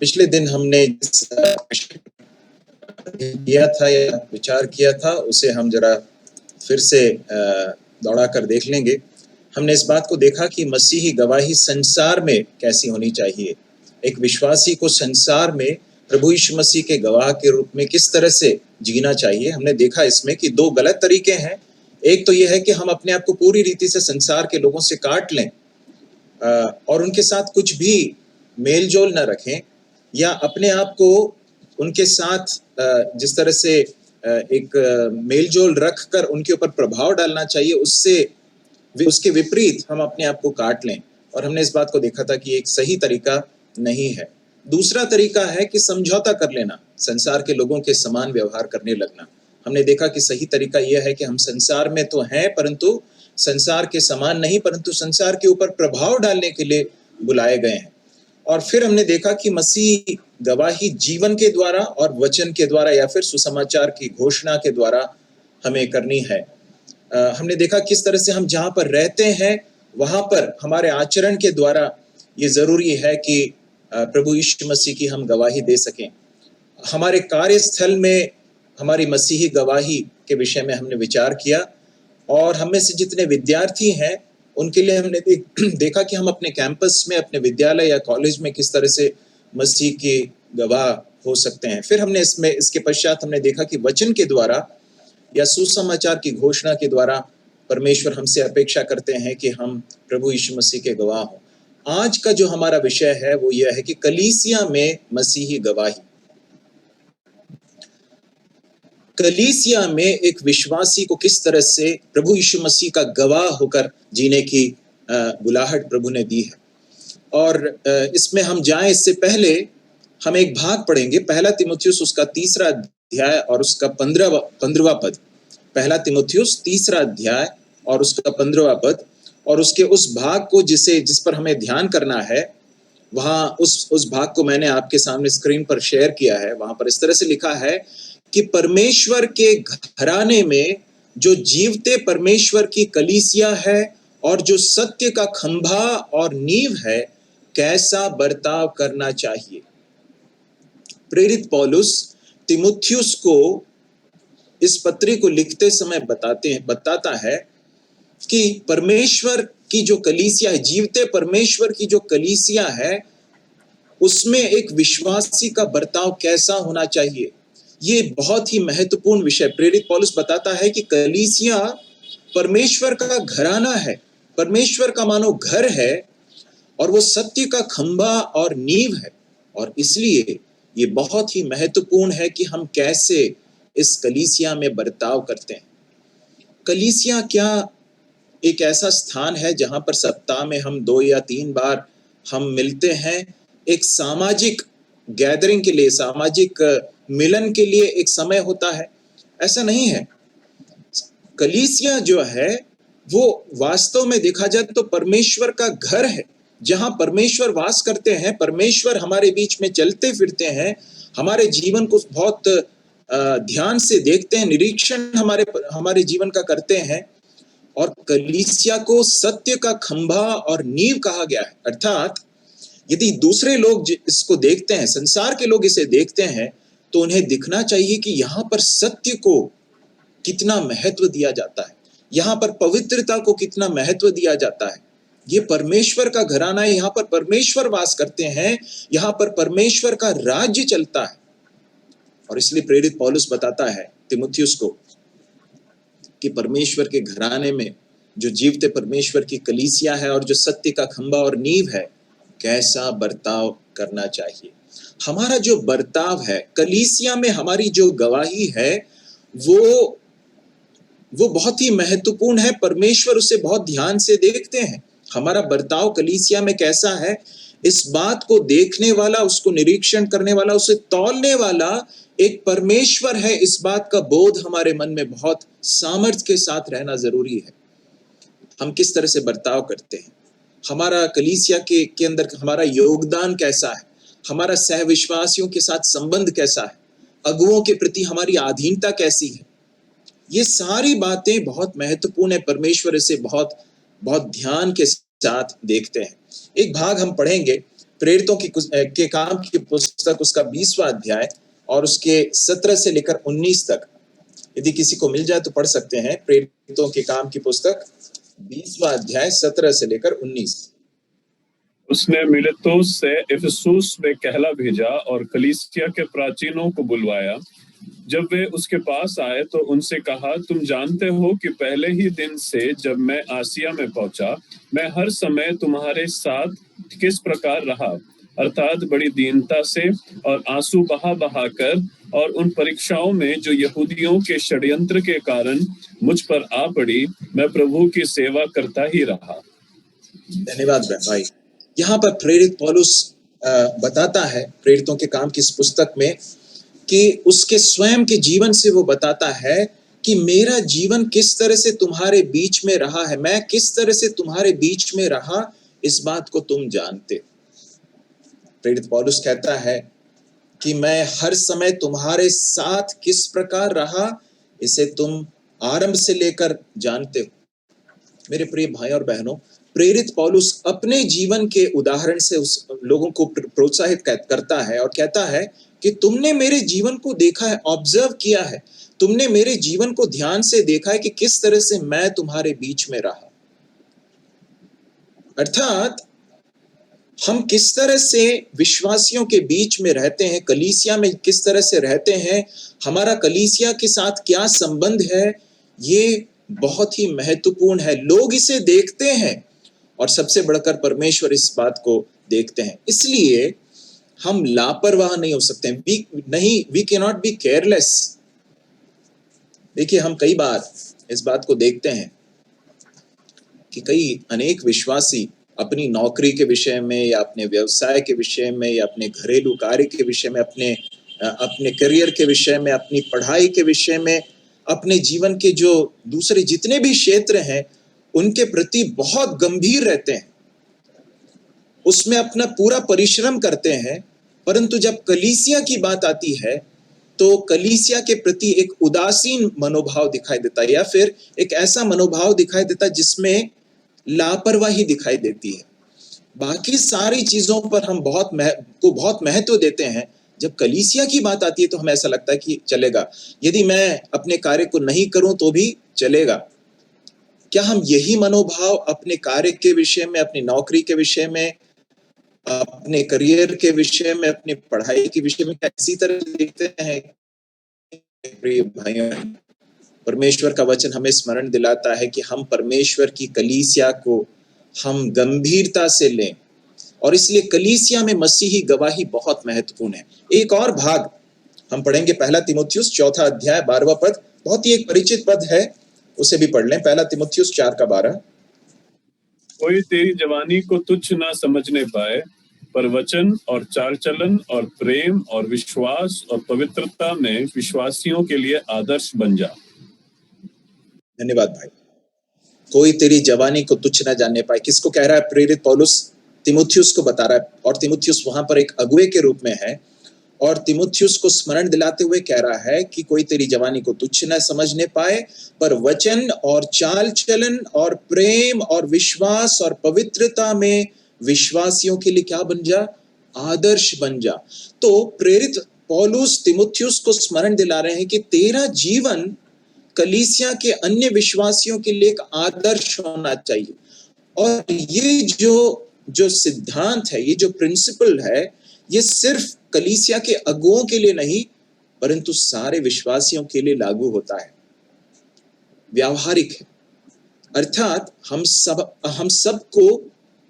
पिछले दिन हमने जिस विषय किया था या विचार किया था उसे हम जरा फिर से दौड़ा कर देख लेंगे। हमने इस बात को देखा कि मसीही गवाही संसार में कैसी होनी चाहिए। एक विश्वासी को संसार में प्रभु यीशु मसीह के गवाह के रूप में किस तरह से जीना चाहिए। हमने देखा इसमें कि दो गलत तरीके हैं। एक तो यह है कि हम अपने आप को पूरी रीति से संसार के लोगों से काट लें और उनके साथ कुछ भी मेल जोल न रखें, या अपने आप को उनके साथ जिस तरह से एक मेल जोल रख कर उनके ऊपर प्रभाव डालना चाहिए, उसके विपरीत हम अपने आप को काट लें। और हमने इस बात को देखा था कि एक सही तरीका नहीं है। दूसरा तरीका है कि समझौता कर लेना, संसार के लोगों के समान व्यवहार करने लगना। हमने देखा कि सही तरीका यह है कि हम संसार में तो हैं, परंतु संसार के समान नहीं, परंतु संसार के ऊपर प्रभाव डालने के लिए बुलाए गए हैं। और फिर हमने देखा कि मसीह गवाही जीवन के द्वारा और वचन के द्वारा या फिर सुसमाचार की घोषणा के द्वारा हमें करनी है। हमने देखा किस तरह से हम जहाँ पर रहते हैं वहाँ पर हमारे आचरण के द्वारा ये ज़रूरी है कि प्रभु यीशु मसीह की हम गवाही दे सकें। हमारे कार्यस्थल में हमारी मसीही गवाही के विषय में हमने विचार किया, और हम में से जितने विद्यार्थी हैं उनके लिए हमने देखा कि हम अपने कैंपस में, अपने विद्यालय या कॉलेज में किस तरह से मसीह के गवाह हो सकते हैं। फिर हमने इसके पश्चात हमने देखा कि वचन के द्वारा या सुसमाचार की घोषणा के द्वारा परमेश्वर हमसे अपेक्षा करते हैं कि हम प्रभु यीशु मसीह के गवाह हों। आज का जो हमारा विषय है वो यह है कि कलीसिया में मसीही गवाही। कलीसिया में एक विश्वासी को किस तरह से प्रभु यीशु मसीह का गवाह होकर जीने की बुलाहट प्रभु ने दी है। और इसमें हम जाएं इससे पहले हम एक भाग पढ़ेंगे, पहला तीमुथियुस उसका 3रा अध्याय और उसका 15वां पद। पहला तीमुथियुस 3रा अध्याय और उसका 15वां पद, और उसके उस भाग को जिस पर हमें ध्यान करना है, वहां उस भाग को मैंने आपके सामने स्क्रीन पर शेयर किया है। वहां पर इस तरह से लिखा है कि परमेश्वर के घराने में जो जीवते परमेश्वर की कलीसिया है और जो सत्य का खंभा और नींव है, कैसा बर्ताव करना चाहिए। प्रेरित पौलुस तीमुथियुस को इस पत्री को लिखते समय बताता है कि परमेश्वर की जो कलीसिया है, जीवते परमेश्वर की जो कलीसिया है, उसमें एक विश्वासी का बर्ताव कैसा होना चाहिए। ये बहुत ही महत्वपूर्ण विषय प्रेरित पौलुस बताता है कि कलीसिया परमेश्वर का घराना है, परमेश्वर का मानो घर है, और वो सत्य का खंभा और नींव है। और इसलिए ये बहुत ही महत्वपूर्ण है कि हम कैसे इस कलीसिया में बर्ताव करते हैं। कलीसिया क्या एक ऐसा स्थान है जहां पर सप्ताह में हम 2 या 3 बार हम मिलते हैं, एक सामाजिक गैदरिंग के लिए, सामाजिक मिलन के लिए एक समय होता है? ऐसा नहीं है। कलीसिया जो है वो वास्तव में देखा जाए तो परमेश्वर का घर है, जहां परमेश्वर वास करते हैं। परमेश्वर हमारे बीच में चलते फिरते हैं, हमारे जीवन को बहुत ध्यान से देखते हैं, निरीक्षण हमारे जीवन का करते हैं। और कलीसिया को सत्य का खंभा और नींव कहा गया है। अर्थात यदि दूसरे लोग इसको देखते हैं, संसार के लोग इसे देखते हैं, तो उन्हें दिखना चाहिए कि यहाँ पर सत्य को कितना महत्व दिया जाता है, यहाँ पर पवित्रता को कितना महत्व दिया जाता है। ये परमेश्वर का घराना है, यहाँ पर परमेश्वर वास करते हैं, यहाँ पर परमेश्वर का राज्य चलता है। और इसलिए प्रेरित पौलुस बताता है तीमुथियुस को कि परमेश्वर के घराने में जो जीवते परमेश्वर की कलीसिया है और जो सत्य का खंभा और नींव है, कैसा बर्ताव करना चाहिए। हमारा जो बर्ताव है कलीसिया में, हमारी जो गवाही है, वो बहुत ही महत्वपूर्ण है। परमेश्वर उसे बहुत ध्यान से देखते हैं। हमारा बर्ताव कलीसिया में कैसा है, इस बात को देखने वाला, उसको निरीक्षण करने वाला, उसे तौलने वाला एक परमेश्वर है। इस बात का बोध हमारे मन में बहुत सामर्थ्य के साथ रहना जरूरी है। हम किस तरह से बर्ताव करते हैं, हमारा कलीसिया के अंदर हमारा योगदान कैसा है, हमारा सहविश्वासियों के साथ संबंध कैसा है, अगुओं के प्रति हमारी अधीनता कैसी है, ये सारी बातें बहुत महत्वपूर्ण है। परमेश्वर इसे बहुत बहुत ध्यान के साथ देखते हैं। एक भाग हम पढ़ेंगे प्रेरितों के काम की पुस्तक उसका 20वां अध्याय और उसके 17 से लेकर 19 तक, यदि किसी को मिल जाए तो पढ़ सकते हैं। प्रेरितों के काम की पुस्तक 20वां अध्याय 17 से लेकर 19। उसने मिलेतुस से इफिसुस में कहला भेजा और कलीसिया के प्राचीनों को बुलवाया। जब वे उसके पास आए तो उनसे कहा, तुम जानते हो कि पहले ही दिन से जब मैं आसिया में पहुंचा, मैं हर समय तुम्हारे साथ किस प्रकार रहा, अर्थात बड़ी दीनता से और आंसू बहा बहा कर, और उन परीक्षाओं में जो यहूदियों के षड्यंत्र के कारण मुझ पर आ पड़ी, मैं प्रभु की सेवा करता ही रहा। धन्यवाद भाई। यहाँ पर प्रेरित पौलुस बताता है प्रेरितों के काम की इस पुस्तक में कि उसके स्वयं के जीवन से वो बताता है कि मेरा जीवन किस तरह से तुम्हारे बीच में रहा है, मैं किस तरह से तुम्हारे बीच में रहा, इस बात को तुम जानते। प्रेरित पौलुस कहता है कि मैं हर समय तुम्हारे साथ किस प्रकार रहा, इसे तुम आरंभ से लेकर जानते हो। मेरे प्रिय भाई और बहनों, प्रेरित पौलुस अपने जीवन के उदाहरण से उस लोगों को प्रोत्साहित करता है और कहता है कि तुमने मेरे जीवन को देखा है, ऑब्जर्व किया है, तुमने मेरे जीवन को ध्यान से देखा है कि किस तरह से मैं तुम्हारे बीच में रहा। अर्थात हम किस तरह से विश्वासियों के बीच में रहते हैं, कलीसिया में किस तरह से रहते हैं, हमारा कलीसिया के साथ क्या संबंध है, ये बहुत ही महत्वपूर्ण है। लोग इसे देखते हैं और सबसे बढ़कर परमेश्वर इस बात को देखते हैं। इसलिए हम लापरवाह नहीं हो सकते हैं। We can not be careless. देखिए, हम कई बार इस बात को देखते हैं कि अनेक विश्वासी अपनी नौकरी के विषय में या अपने व्यवसाय के विषय में या अपने घरेलू कार्य के विषय में, अपने करियर के विषय में, अपनी पढ़ाई के विषय में, अपने जीवन के जो दूसरे जितने भी क्षेत्र हैं उनके प्रति बहुत गंभीर रहते हैं, उसमें अपना पूरा परिश्रम करते हैं, परंतु जब कलीसिया की बात आती है तो कलीसिया के प्रति एक उदासीन मनोभाव दिखाई देता है, या फिर एक ऐसा मनोभाव दिखाई देता है जिसमें लापरवाही दिखाई देती है। बाकी सारी चीजों पर हम बहुत महत्व देते हैं, जब कलीसिया की बात आती है तो हमें ऐसा लगता है कि चलेगा, यदि मैं अपने कार्य को नहीं करूं तो भी चलेगा। क्या हम यही मनोभाव अपने कार्य के विषय में, अपनी नौकरी के विषय में, अपने करियर के विषय में, अपनी पढ़ाई के विषय में क्या इसी तरह देखते हैं? प्रिय भाइयों, परमेश्वर का वचन हमें स्मरण दिलाता है कि हम परमेश्वर की कलीसिया को हम गंभीरता से लें, और इसलिए कलीसिया में मसीही गवाही बहुत महत्वपूर्ण है। एक और भाग हम पढ़ेंगे, पहला तीमुथियुस 4 अध्याय 12वां पद, बहुत ही एक परिचित पद है, उसे भी पढ़ लें। पहला तीमुथियुस 4 का 12। कोई तेरी जवानी को तुच्छ ना समझने पाए, पर वचन और चाल चलन और प्रेम और विश्वास और पवित्रता में विश्वासियों के लिए आदर्श बन जा। धन्यवाद भाई। कोई तेरी जवानी को तुच्छ ना जानने पाए, किसको कह रहा है प्रेरित पौलुस? तीमुथियुस को बता रहा है, और तीमुथियुस वहां पर एक अगुवे के रूप में है, और तीमुथियुस को स्मरण दिलाते हुए कह रहा है कि कोई तेरी जवानी को तुच्छ न समझने पाए, पर वचन और चाल चलन और प्रेम और विश्वास और पवित्रता में विश्वासियों के लिए क्या बन जा? आदर्श बन जा। तो प्रेरित पौलुस तीमुथियुस को स्मरण दिला रहे हैं कि तेरा जीवन कलीसिया के अन्य विश्वासियों के लिए एक आदर्श होना चाहिए। और ये जो सिद्धांत है, ये जो प्रिंसिपल है, ये सिर्फ कलीसिया के अगुओं के लिए नहीं, परंतु सारे विश्वासियों के लिए लागू होता है, व्यावहारिक है। अर्थात हम सबको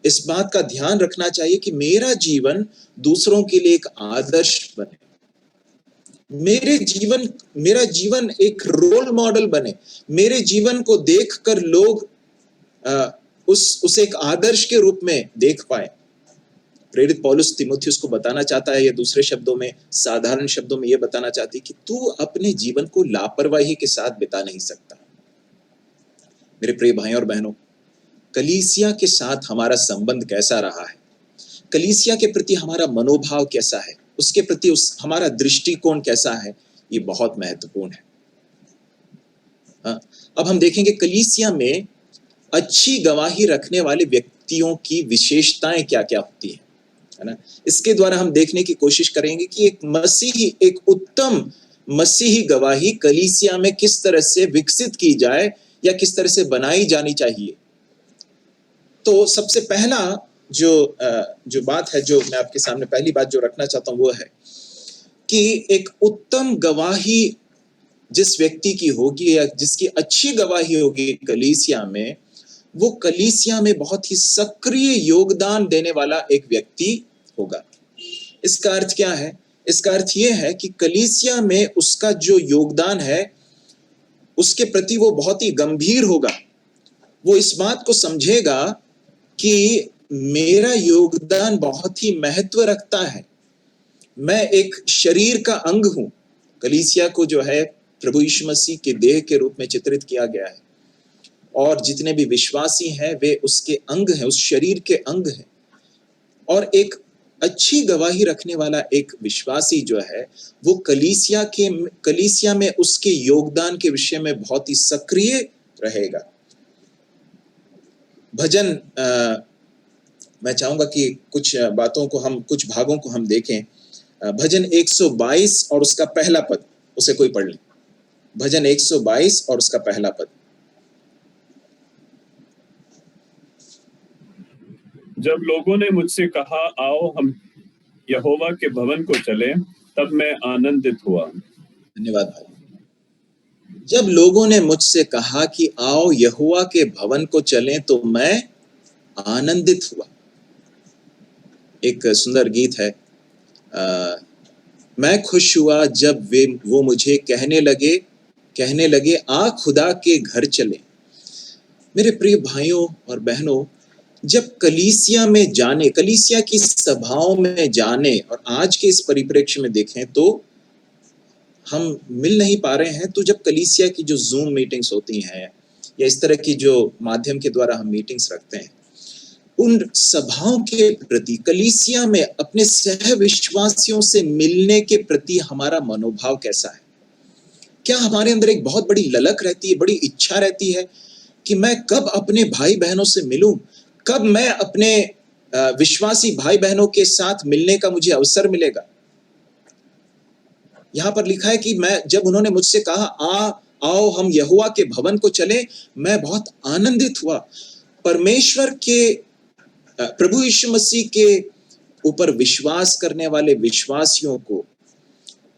इस बात का ध्यान रखना चाहिए कि मेरा जीवन दूसरों के लिए एक आदर्श बने, मेरा जीवन एक रोल मॉडल बने, मेरे जीवन को देखकर लोग उसे एक आदर्श के रूप में देख पाए। प्रेरित पौलुस तीमुथियुस को बताना चाहता है, या दूसरे शब्दों में, साधारण शब्दों में यह बताना चाहती है कि तू अपने जीवन को लापरवाही के साथ बिता नहीं सकता। मेरे प्रिय भाइयों और बहनों, कलीसिया के साथ हमारा संबंध कैसा रहा है, कलीसिया के प्रति हमारा मनोभाव कैसा है, उसके प्रति हमारा दृष्टिकोण कैसा है, ये बहुत महत्वपूर्ण है। अब हम देखेंगे कलीसिया में अच्छी गवाही रखने वाले व्यक्तियों की विशेषताएं क्या क्या होती हैं। है ना। इसके द्वारा हम देखने की कोशिश करेंगे कि एक उत्तम मसीही गवाही कलीसिया में किस तरह से विकसित की जाए या किस तरह से बनाई जानी चाहिए। तो सबसे पहला जो बात है, जो मैं आपके सामने पहली बात जो रखना चाहता हूं वो है कि एक उत्तम गवाही जिस व्यक्ति की होगी या जिसकी अच्छी गवाही होगी कलीसिया में, वो कलीसिया में बहुत ही सक्रिय योगदान देने वाला एक व्यक्ति होगा। इसका अर्थ क्या है? इसका अर्थ यह है कि कलीसिया में उसका जो योगदान है उसके प्रति वो बहुत ही गंभीर होगा। वो इस बात को समझेगा कि मेरा योगदान बहुत ही महत्व रखता है। मैं एक शरीर का अंग हूं। कलीसिया को जो है प्रभु यीशु मसीह के देह के रूप में चित्रित किया गया है, और जितने भी विश्वासी हैं वे उसके अंग हैं, उस शरीर के अंग हैं। और एक अच्छी गवाही रखने वाला एक विश्वासी जो है वो कलीसिया में उसके योगदान के विषय में बहुत ही सक्रिय रहेगा। भजन मैं चाहूंगा कि कुछ भागों को हम देखें। भजन 122 और उसका पहला पद, उसे कोई पढ़ ले। भजन 122 और उसका पहला पद। जब लोगों ने मुझसे कहा आओ हम यहोवा के भवन को चलें, तब मैं आनंदित हुआ। धन्यवाद भाई। जब लोगों ने मुझसे कहा कि आओ यहोवा के भवन को चलें, तो मैं आनंदित हुआ। एक सुंदर गीत है, मैं खुश हुआ जब वो मुझे कहने लगे आ खुदा के घर चले। मेरे प्रिय भाइयों और बहनों, जब कलीसिया की सभाओं में जाने, और आज के इस परिप्रेक्ष्य में देखें तो हम मिल नहीं पा रहे हैं, तो जब कलीसिया की जो जूम मीटिंग्स होती हैं या इस तरह की जो माध्यम के द्वारा हम मीटिंग्स रखते हैं, उन सभाओं के प्रति, कलीसिया में अपने सह विश्वासियों से मिलने के प्रति हमारा मनोभाव कैसा है? क्या हमारे अंदर एक बहुत बड़ी ललक रहती है, बड़ी इच्छा रहती है कि मैं कब अपने भाई बहनों से मिलूं, कब मैं अपने विश्वासी भाई बहनों के साथ मिलने का मुझे अवसर मिलेगा? यहां पर लिखा है कि जब उन्होंने मुझसे कहा आओ हम यहोवा के भवन को चलें, मैं बहुत आनंदित हुआ। परमेश्वर के प्रभु यीशु मसीह के ऊपर विश्वास करने वाले विश्वासियों को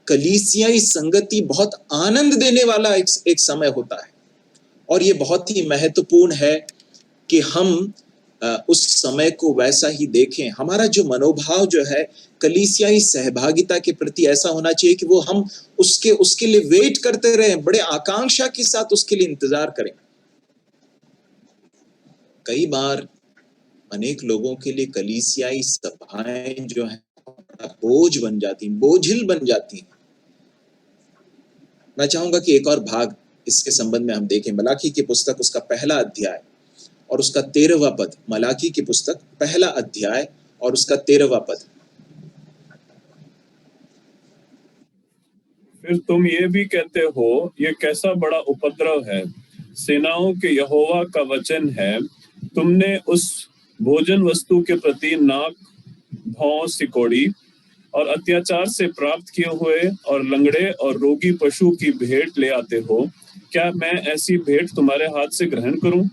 कलीसियाई संगति बहुत आनंद देने वाला एक समय होता है, और ये बहुत ही महत्वपूर्ण है कि हम उस समय को वैसा ही देखें। हमारा जो मनोभाव जो है कलीसियाई सहभागिता के प्रति ऐसा होना चाहिए कि वो हम उसके लिए वेट करते रहें, बड़े आकांक्षा के साथ उसके लिए इंतजार करें। कई बार अनेक लोगों के लिए कलीसियाई सभाएं जो है बोझ बन जाती, बोझिल बन जाती। मैं चाहूंगा कि एक और भाग इसके संबंध में हम देखें। मलाकी की पुस्तक, उसका पहला अध्याय और उसका 13वां पद। मलाकी की पुस्तक पहला अध्याय और उसका 13वां पद। फिर तुम ये भी कहते हो, ये कैसा बड़ा उपद्रव है। सेनाओं के यहोवा का वचन है, तुमने उस भोजन वस्तु के प्रति नाक, भौं, सिकोड़ी और अत्याचार से प्राप्त किए हुए और लंगड़े और रोगी पशु की भेंट ले आते हो। क्या मैं ऐसी भेंट तुम्हारे हाथ से ग्रहण करूं?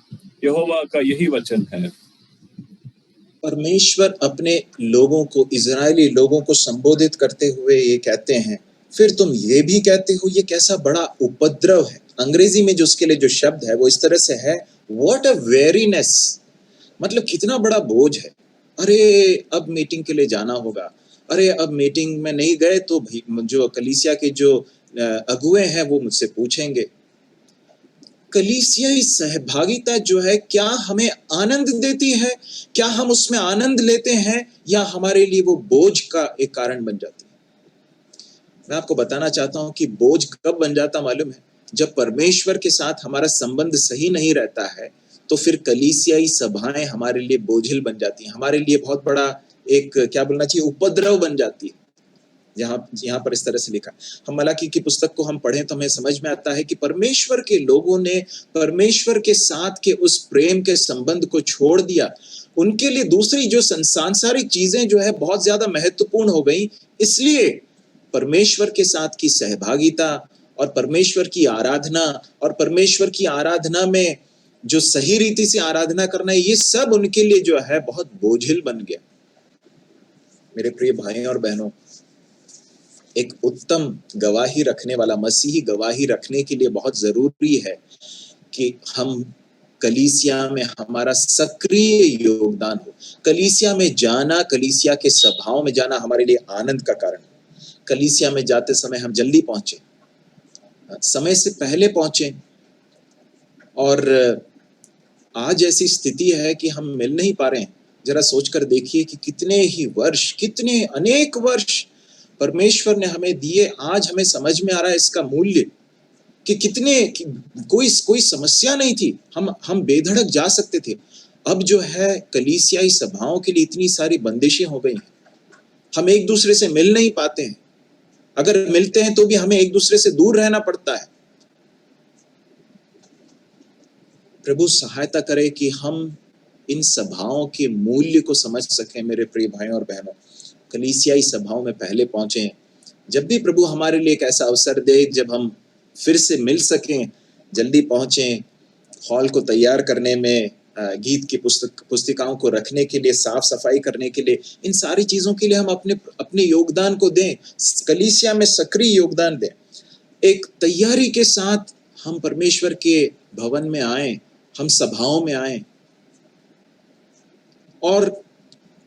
यहोवा का यही वचन है। परमेश्वर अपने लोगों को, इजरायली लोगों को संबोधित करते हुए ये कहते हैं, फिर तुम ये भी कहते हो ये कैसा बड़ा उपद्रव है। अंग्रेजी में जो उसके लिए जो शब्द है वो इस तरह से है, व्हाट अ वेरीनेस, मतलब कितना बड़ा बोझ है। अरे अब मीटिंग के लिए जाना होगा, अरे अब मीटिंग में नहीं गए तो जो कलीसिया के जो अगुए हैं वो मुझसे पूछेंगे। कलीसियाई सहभागिता जो है क्या हमें आनंद देती है? क्या हम उसमें आनंद लेते हैं, या हमारे लिए वो बोझ का एक कारण बन जाती है? मैं आपको बताना चाहता हूं कि बोझ कब बन जाता मालूम है? जब परमेश्वर के साथ हमारा संबंध सही नहीं रहता है, तो फिर कलीसियाई सभाएं हमारे लिए बोझिल बन जाती हैं, हमारे लिए बहुत बड़ा एक, क्या बोलना चाहिए, उपद्रव बन जाती है। यहाँ पर इस तरह से लिखा। हम मलाकी की पुस्तक को हम पढ़ें तो हमें समझ में आता है कि परमेश्वर के लोगों ने परमेश्वर के साथ के उस प्रेम के संबंध को छोड़ दिया। उनके लिए दूसरी जो सांसारिक चीजें जो है बहुत ज्यादा महत्वपूर्ण हो गई, इसलिए परमेश्वर के साथ की सहभागिता और परमेश्वर की आराधना और परमेश्वर की आराधना में जो सही रीति से आराधना करना है, ये सब उनके लिए जो है बहुत बोझिल बन गया। मेरे प्रिय भाइयों और बहनों, एक उत्तम गवाही रखने वाला, मसीही गवाही रखने के लिए बहुत जरूरी है कि हम कलीसिया में हमारा सक्रिय योगदान हो। कलीसिया में जाना, कलीसिया के सभाओं में जाना हमारे लिए आनंद का कारण है। कलीसिया में जाते समय हम जल्दी पहुंचे, समय से पहले पहुंचे। और आज ऐसी स्थिति है कि हम मिल नहीं पा रहे हैं। जरा सोचकर देखिए कि कितने ही वर्ष, कितने अनेक वर्ष परमेश्वर ने हमें दिए। आज हमें समझ में आ रहा है इसका मूल्य, कि कितने कोई समस्या नहीं थी, हम बेधड़क जा सकते थे। अब जो है कलीसियाई सभाओं के लिए इतनी सारी बंदिशें हो गई हैं। हम एक दूसरे से मिल नहीं पाते हैं, अगर मिलते हैं तो भी हमें एक दूसरे से दूर रहना पड़ता है। प्रभु सहायता करे कि हम इन सभाओं के मूल्य को समझ सकें। मेरे प्रिय भाइयों और बहनों, कलीसियाई सभाओं में पहले पहुंचे। जब भी प्रभु हमारे लिए एक ऐसा अवसर दे जब हम फिर से मिल सकें, जल्दी पहुंचें। हॉल को तैयार करने में, गीत की पुस्तिकाओं को रखने के लिए, साफ सफाई करने के लिए, इन सारी चीजों के लिए हम अपने योगदान को दें। कलीसिया में सक्रिय योगदान दें। एक तैयारी के साथ हम परमेश्वर के भवन में आए, हम सभाओं में आए। और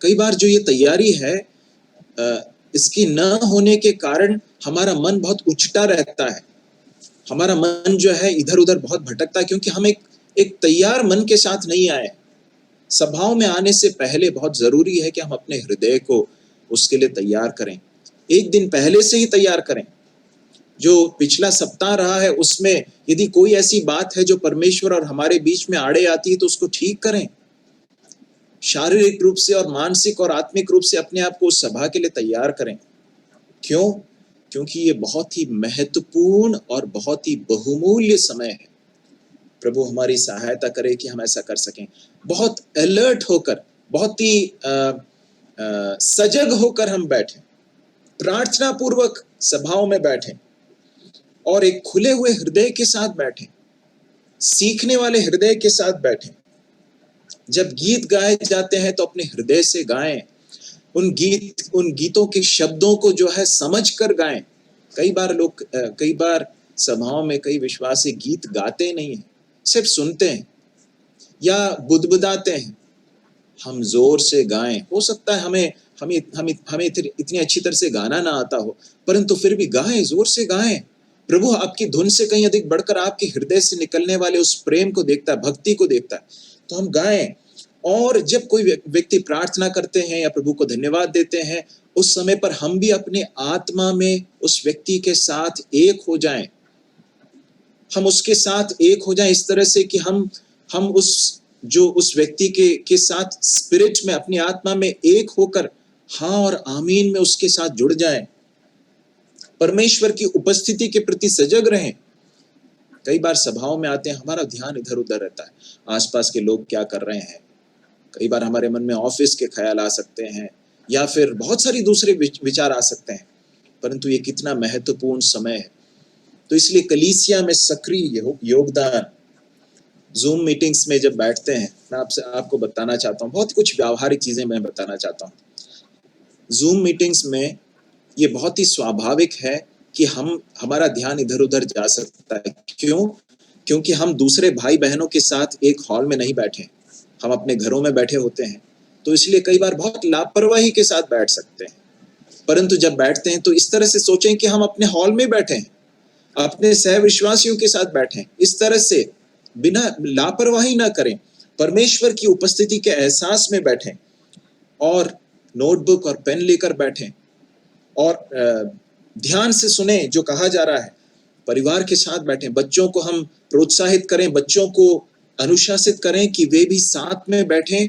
कई बार जो ये तैयारी है, इसकी न होने के कारण हमारा मन बहुत उचटा रहता है, हमारा मन जो है इधर उधर बहुत भटकता है, क्योंकि हम एक तैयार मन के साथ नहीं आए। सभाओं में आने से पहले बहुत जरूरी है कि हम अपने हृदय को उसके लिए तैयार करें। एक दिन पहले से ही तैयार करें। जो पिछला सप्ताह रहा है उसमें यदि कोई ऐसी बात है जो परमेश्वर और हमारे बीच में आड़े आती है तो उसको ठीक करें। शारीरिक रूप से और मानसिक और आत्मिक रूप से अपने आप को उस सभा के लिए तैयार करें। क्यों? क्योंकि ये बहुत ही महत्वपूर्ण और बहुत ही बहुमूल्य समय है। प्रभु हमारी सहायता करे कि हम ऐसा कर सकें। बहुत अलर्ट होकर, बहुत ही सजग होकर हम बैठें, प्रार्थना पूर्वक सभाओं में बैठें और एक खुले हुए हृदय के साथ बैठें, सीखने वाले हृदय के साथ बैठें। जब गीत गाए जाते हैं तो अपने हृदय से गाएं। उन गीतों के शब्दों को जो है समझ कर गाएं। कई बार सभाओं में कई विश्वासी गीत गाते नहीं हैं, सिर्फ सुनते हैं या बुदबुदाते हैं। हम जोर से गाएं। हो सकता है हमें इतनी अच्छी तरह से गाना ना आता हो, परंतु फिर भी गाएं, जोर से गाएं। प्रभु आपकी धुन से कहीं अधिक बढ़कर आपके हृदय से निकलने वाले उस प्रेम को देखता है, भक्ति को देखता है। तो हम गाएं। और जब कोई व्यक्ति प्रार्थना करते हैं या प्रभु को धन्यवाद देते हैं, उस समय पर हम भी अपने आत्मा में उस व्यक्ति के साथ एक हो जाएं। हम उसके साथ एक हो जाएं इस तरह से कि हम उस व्यक्ति के साथ स्पिरिट में, अपनी आत्मा में एक होकर हाँ और आमीन में उसके साथ जुड़ जाएं। परमेश्वर की उपस्थिति के प्रति सजग रहें। कई बार सभाओं में आते हैं, हमारा ध्यान इधर उधर रहता है, आसपास के लोग क्या कर रहे हैं। कई बार हमारे मन में ऑफिस के ख्याल आ सकते हैं या फिर बहुत सारी दूसरे विचार आ सकते हैं, परंतु ये कितना महत्वपूर्ण समय है। तो इसलिए कलीसिया में सक्रिय योगदान। जूम मीटिंग्स में जब बैठते हैं, मैं आपको बताना चाहता हूँ, बहुत कुछ व्यावहारिक चीजें मैं बताना चाहता हूँ। जूम मीटिंग्स में ये बहुत ही स्वाभाविक है कि हमारा ध्यान इधर उधर जा सकता है। क्यों? क्योंकि हम दूसरे भाई बहनों के साथ एक हॉल में नहीं बैठे, हम अपने घरों में बैठे होते हैं। तो इसलिए कई बार बहुत लापरवाही के साथ बैठ सकते हैं। परंतु जब बैठते हैं तो इस तरह से सोचें कि हम अपने हॉल में बैठे हैं, अपने सहविश्वासियों के साथ बैठें। इस तरह से बिना लापरवाही ना करें, परमेश्वर की उपस्थिति के एहसास में बैठें और नोटबुक और पेन लेकर बैठें और ध्यान से सुने जो कहा जा रहा है। परिवार के साथ बैठें, बच्चों को हम प्रोत्साहित करें, बच्चों को अनुशासित करें कि वे भी साथ में बैठें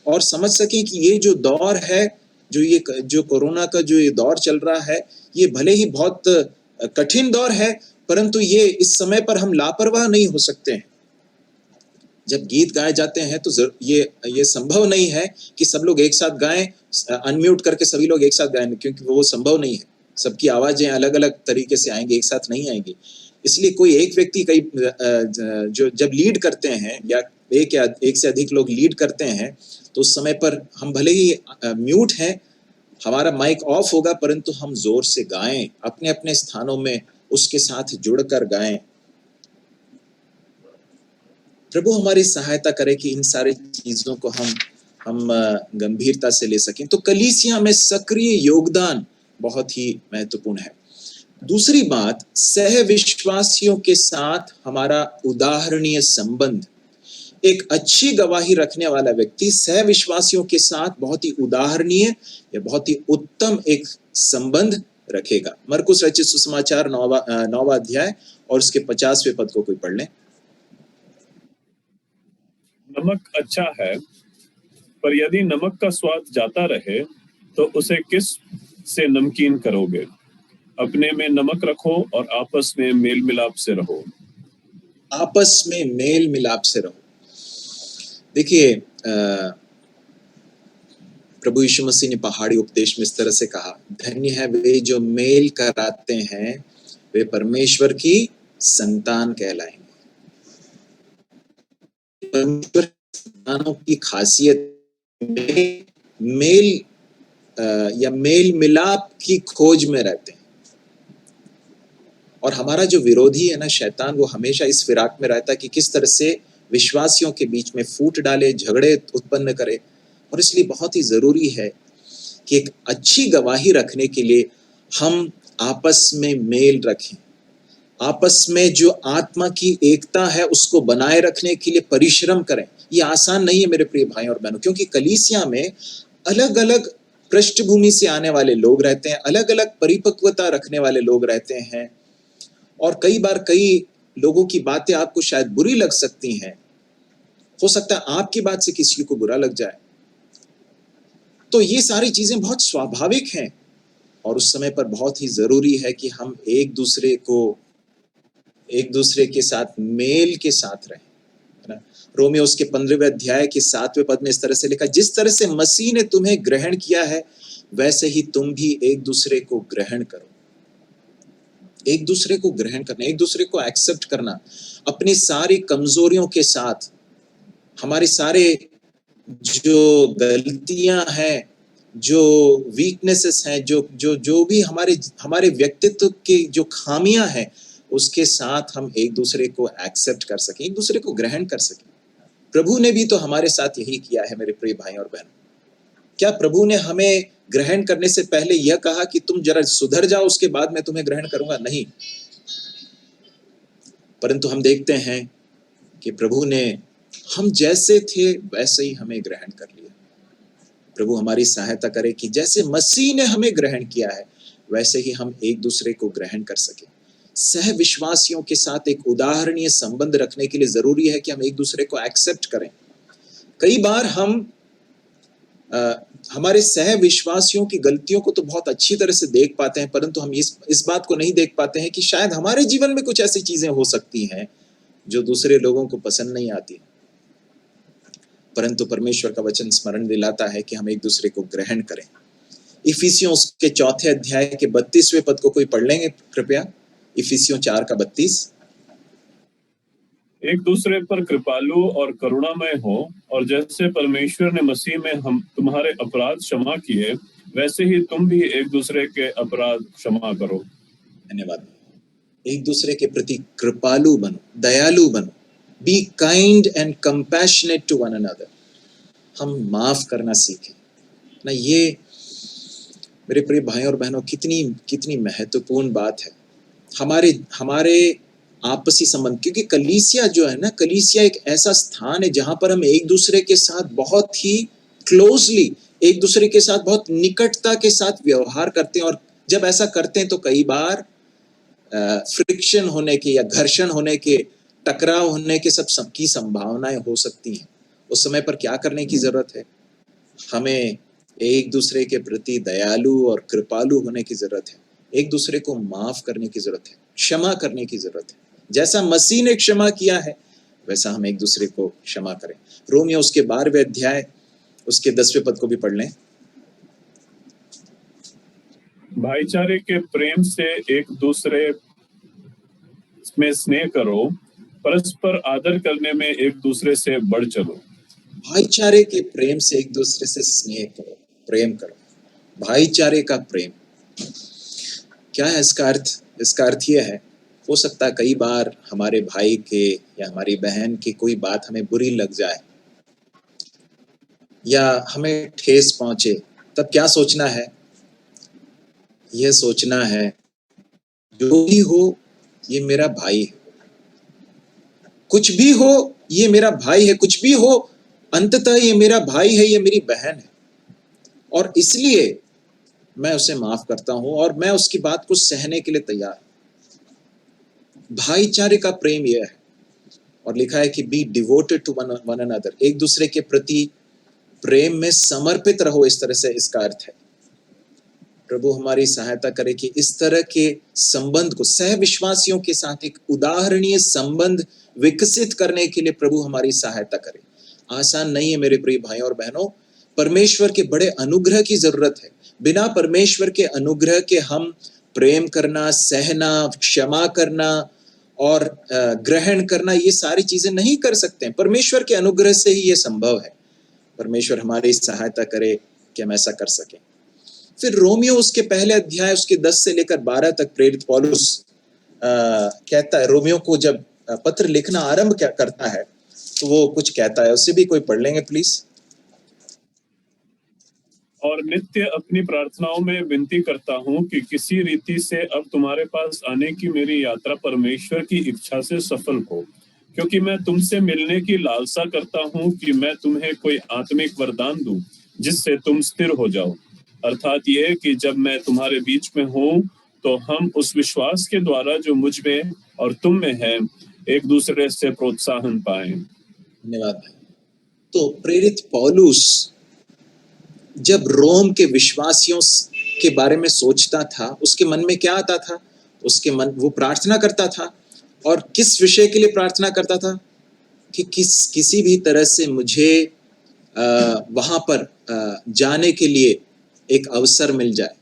और समझ सकें कि ये जो दौर है, जो कोरोना का जो ये दौर चल रहा है, ये भले ही बहुत कठिन दौर है, परंतु ये इस समय पर हम लापरवाह नहीं हो सकते हैं। जब गीत गाए जाते हैं तो ये संभव नहीं है कि सब लोग एक साथ गाएं, अनम्यूट करके सभी लोग एक साथ गाएं, क्योंकि वो संभव नहीं है। सबकी आवाजें अलग अलग तरीके से आएंगी, एक साथ नहीं आएंगी। इसलिए कोई एक व्यक्ति जो जब लीड करते हैं या एक से अधिक लोग लीड करते हैं, तो उस समय पर हम भले ही म्यूट हैं, हमारा माइक ऑफ होगा, परंतु हम जोर से गाएं, अपने अपने स्थानों में उसके साथ जुड़कर गाएं। प्रभु हमारी सहायता करे कि इन सारी चीजों को हम गंभीरता से ले सकें। तो कलीसिया में सक्रिय योगदान बहुत ही महत्वपूर्ण है। दूसरी बात, सह विश्वासियों के साथ हमारा उदाहरणीय संबंध। एक अच्छी गवाही रखने वाला व्यक्ति सह विश्वासियों के साथ बहुत ही उदाहरणीय या बहुत ही उत्तम एक संबंध रखेगा। मरकुस रचित सुसमाचार 9वां अध्याय और उसके 50वें पद को कोई पढ़ लें। नमक अच्छा है, पर यदि नमक का स्वाद जाता रहे तो उसे किस से नमकीन करोगे? अपने में नमक रखो और आपस में मेल मिलाप से रहो। आपस में मेल मिलाप से रहो। देखिए, प्रभु यीशु मसीह ने पहाड़ी उपदेश में इस तरह से कहा, धन्य है वे जो मेल कराते हैं, वे परमेश्वर की संतान कहलाएंगे। परमेश्वर संतानों की खासियत में मेल या मेल मिलाप की खोज में रहते हैं। और हमारा जो विरोधी है ना, शैतान, वो हमेशा इस फिराक में रहता है कि किस तरह से विश्वासियों के बीच में फूट डाले, झगड़े उत्पन्न करे। और इसलिए बहुत ही जरूरी है कि एक अच्छी गवाही रखने के लिए हम आपस में मेल रखें, आपस में जो आत्मा की एकता है उसको बनाए रखने के लिए परिश्रम करें। ये आसान नहीं है मेरे प्रिय भाई और बहनों, क्योंकि कलीसिया में अलग अलग पृष्ठभूमि से आने वाले लोग रहते हैं, अलग अलग परिपक्वता रखने वाले लोग रहते हैं, और कई बार कई लोगों की बातें आपको शायद बुरी लग सकती हैं। हो सकता है आपकी बात से किसी को बुरा लग जाए। तो ये सारी चीजें बहुत स्वाभाविक हैं, और उस समय पर बहुत ही जरूरी है कि हम एक दूसरे के साथ मेल के साथ रहें, है ना। रोमियो उसके 15वें अध्याय के 7वें पद में इस तरह से लिखा, जिस तरह से मसीह ने तुम्हें ग्रहण किया है, वैसे ही तुम भी एक दूसरे को ग्रहण करो। एक दूसरे को ग्रहण करना, एक दूसरे को एक्सेप्ट करना, अपनी सारी कमजोरियों के साथ, हमारे सारे जो गलतियां हैं, जो वीकनेसेस हैं, जो भी हमारे व्यक्तित्व के जो खामियां हैं, उसके साथ हम एक दूसरे को एक्सेप्ट कर सकें, एक दूसरे को ग्रहण कर सकें। प्रभु ने भी तो हमारे साथ यही किया है मेरे प्रिय भाई और बहन। क्या प्रभु ने हमें ग्रहण करने से पहले यह कहा कि तुम जरा सुधर जाओ, उसके बाद मैं तुम्हें ग्रहण करूंगा? नहीं। परंतु हम देखते हैं कि प्रभु ने हम जैसे थे वैसे ही हमें ग्रहण कर लिया। प्रभु हमारी सहायता करे कि जैसे मसीह ने हमें ग्रहण किया है, वैसे ही हम एक दूसरे को ग्रहण कर सके। सह विश्वासियों के साथ एक उदाहरणीय संबंध रखने के लिए जरूरी है कि हम एक दूसरे को एक्सेप्ट करें। कई बार हम हमारे सह विश्वासियों की गलतियों को तो बहुत अच्छी तरह से देख पाते हैं, परंतु हम इस बात को नहीं देख पाते हैं कि शायद हमारे जीवन में कुछ ऐसी चीजें हो सकती हैं जो दूसरे लोगों को पसंद नहीं आती। परंतु परमेश्वर का वचन स्मरण दिलाता है कि हम एक दूसरे को ग्रहण करें। इफिसियों के 4 अध्याय के 32वें पद को कोई पढ़ लेंगे कृपया? इफिसियों 4 का 32। एक दूसरे पर कृपालु और करुणामय हो, और जैसे परमेश्वर ने मसीह में हम तुम्हारे अपराध क्षमा किए, वैसे ही तुम भी एक दूसरे के अपराध क्षमा करो। धन्यवाद। एक दूसरे के प्रति कृपालु बनो, दयालु बनो। Be kind and compassionate to one another. हम माफ करना सीखें ना। ये मेरे प्रिय भाई और बहनों, कितनी महत्वपूर्ण बात है हमारे आपसी संबंध। क्योंकि कलीसिया जो है ना, कलीसिया एक ऐसा स्थान है जहां पर हम एक दूसरे के साथ बहुत ही क्लोजली, एक दूसरे के साथ बहुत निकटता के साथ व्यवहार करते हैं। और जब ऐसा करते हैं तो कई बार फ्रिक्शन होने के या घर्षण होने के, टकराव होने के सब की संभावनाएं हो सकती हैं। उस समय पर क्या करने की जरूरत है? हमें एक दूसरे के प्रति दयालु और कृपालु होने की जरूरत है। एक दूसरे को माफ करने की जरूरत है, क्षमा करने की जरूरत है। जैसा मसीह ने क्षमा किया है वैसा हम एक दूसरे को क्षमा करें। रोमियो उसके 12वें अध्याय उसके 10वें पद को भी पढ़ लें। भाईचारे के प्रेम से एक दूसरे में स्नेह करो, परस्पर आदर करने में एक दूसरे से बढ़ चलो। भाईचारे के प्रेम से एक दूसरे से स्नेह करो, प्रेम करो। भाईचारे का प्रेम क्या है? इसका अर्थ यह है, हो सकता है कई बार हमारे भाई के या हमारी बहन की कोई बात हमें बुरी लग जाए या हमें ठेस पहुंचे, तब क्या सोचना है? यह सोचना है जो भी हो ये मेरा भाई है, कुछ भी हो ये मेरा भाई है, कुछ भी हो अंततः ये मेरा भाई है, ये मेरी बहन है, और इसलिए मैं उसे माफ करता हूं और मैं उसकी बात को सहने के लिए तैयार हूं। भाईचारे का प्रेम यह है, और लिखा है कि be devoted to one another, एक दूसरे के प्रति प्रेम में समर्पित रहो, इस तरह से इसका अर्थ है। प्रभु हमारी सहायता करे कि इस तरह के संबंध को, सह विश्वासियों के साथ एक उदाहरणीय संबंध विकसित करने के लिए प्रभु हमारी सहायता करे। आसान नहीं है मेरे प्रिय भाइयों और बहनों, परमेश्वर के बड़े अनुग्रह की जरूरत है। बिना परमेश्वर के अनुग्रह के हम प्रेम करना, सहना, क्षमा करना और ग्रहण करना, ये सारी चीजें नहीं कर सकते हैं। परमेश्वर के अनुग्रह से ही ये संभव है। परमेश्वर हमारी सहायता करे कि हम ऐसा कर सकें। फिर रोमियो उसके पहले अध्याय उसके 10 से लेकर 12 तक प्रेरित पौलुस कहता है, रोमियो को जब पत्र लिखना आरंभ करता है तो वो कुछ कहता है, उससे भी कोई पढ़ लेंगे प्लीज। और नित्य अपनी प्रार्थनाओं में विनती करता हूँ कि किसी रीति से अब तुम्हारे पास आने की मेरी यात्रा परमेश्वर की इच्छा से सफल हो, क्योंकि मैं तुमसे मिलने की लालसा करता हूँ कि मैं तुम्हें कोई आत्मिक वरदान दूं जिससे तुम स्थिर हो जाओ। अर्थात ये कि जब मैं तुम्हारे बीच में हूँ तो हम उस विश्वास के द्वारा जो मुझ में और तुम में है एक दूसरे से प्रोत्साहन पाएं। धन्यवाद भाई। तो प्रेरित पौलुस जब रोम के विश्वासियों के बारे में सोचता था, उसके मन में क्या आता था? वो प्रार्थना करता था, और किस विषय के लिए प्रार्थना करता था? कि किसी भी तरह से मुझे वहां पर जाने के लिए एक अवसर मिल जाए।